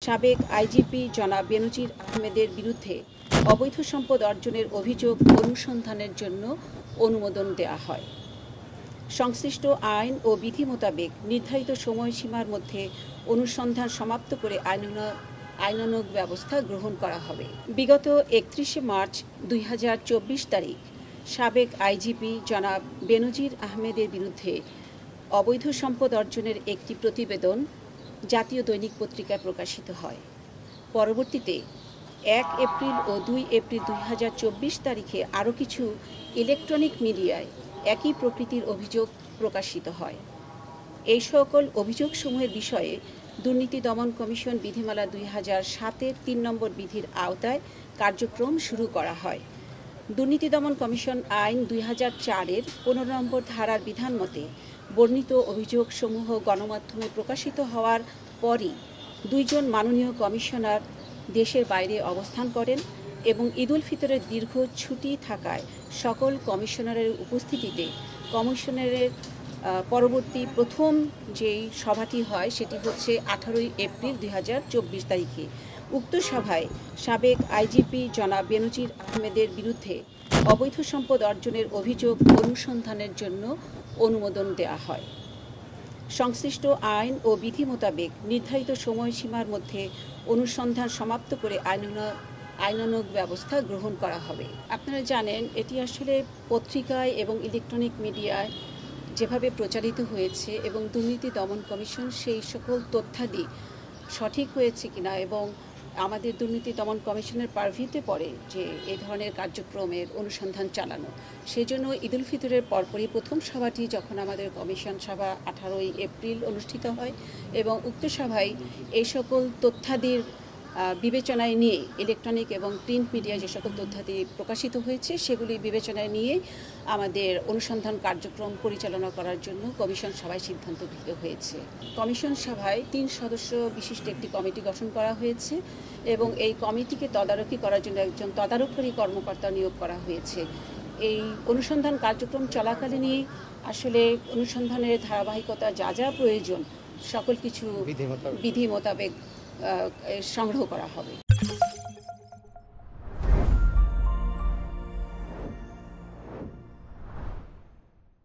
সাবেক আইজিপি জনাব বেনজির আহমেদের বিরুদ্ধে অবৈধ সম্পদ অর্জনের অভিযোগ অনুসন্ধানের জন্য অনুমোদন দেওয়া হয়। সংশ্লিষ্ট আইন ও বিধি মোতাবেক নির্ধারিত সময়সীমার মধ্যে অনুসন্ধান সমাপ্ত করে আইনানুগ ব্যবস্থা গ্রহণ করা হবে। বিগত 31 মার্চ 2024 তারিখ সাবেক আইজিপি জনাব বেনজির আহমেদের বিরুদ্ধে অবৈধ সম্পদ অর্জনের একটি প্রতিবেদন জাতীয় দৈনিক পত্রিকায় প্রকাশিত হয়। পরবর্তীতে 1 এপ্রিল ও 2 এপ্রিল 2024 তারিখে আরও কিছু ইলেকট্রনিক মিডিয়ায় একই প্রকৃতির অভিযোগ প্রকাশিত হয়। এই সকল অভিযোগসমূহের বিষয়ে দুর্নীতি দমন কমিশন বিধিমালা 2007-এর 3 নম্বর বিধির আওতায় কার্যক্রম শুরু করা হয়। দুর্নীতি দমন কমিশন আইন 2004-এর 15 নম্বর ধারার বিধান মতে বর্ণিত অভিযোগসমূহ গণমাধ্যমে প্রকাশিত হওয়ার পরই 2 জন মাননীয় কমিশনার দেশের বাইরে অবস্থান করেন এবং ঈদুল ফিতরের দীর্ঘ ছুটি থাকায় সকল কমিশনারের উপস্থিতিতে কমিশনারের পরবর্তী প্রথম যেই সভাটি হয় সেটি হচ্ছে 18 এপ্রিল 2024 তারিখে। উক্ত সভায় সাবেক আইজিপি জনাব বেনজির আহমেদের বিরুদ্ধে অবৈধ সম্পদ অর্জনের অভিযোগ অনুসন্ধানের জন্য অনুমোদন দেওয়া হয়। সংশ্লিষ্ট আইন ও বিধি মোতাবেক নির্ধারিত সময়সীমার মধ্যে অনুসন্ধান সমাপ্ত করে আইনানুগ ব্যবস্থা গ্রহণ করা হবে। আপনারা জানেন, এটি আসলে পত্রিকায় এবং ইলেকট্রনিক মিডিয়ায় যেভাবে প্রচারিত হয়েছে এবং দুর্নীতি দমন কমিশন সেই সকল তথ্যাদি সঠিক হয়েছে কিনা এবং আমাদের দুর্নীতি দমন কমিশনের পারভিতে পড়ে যে এই ধরনের কার্যক্রমের অনুসন্ধান চালানো। সেজন্য ঈদুল ফিতরের পরপরই প্রথম সভাটি যখন আমাদের কমিশন সভা 18 এপ্রিল অনুষ্ঠিত হয় এবং উক্ত সভায় এই সকল তথ্যাদির বিবেচনায় নিয়ে ইলেকট্রনিক এবং প্রিন্ট মিডিয়ায় যে সকল তথ্যাদি প্রকাশিত হয়েছে সেগুলি বিবেচনায় নিয়ে আমাদের অনুসন্ধান কার্যক্রম পরিচালনা করার জন্য কমিশন সভায় সিদ্ধান্ত গৃহীত হয়েছে। কমিশন সভায় 3 সদস্য বিশিষ্ট একটি কমিটি গঠন করা হয়েছে এবং এই কমিটিকে তদারকি করার জন্য একজন তদারকি কর্মকর্তা নিয়োগ করা হয়েছে। এই অনুসন্ধান কার্যক্রম চলাকালীনই আসলে অনুসন্ধানের ধারাবাহিকতা যা যা প্রয়োজন সকল কিছু বিধি মোতাবেক সংগ্রহ করা হবে।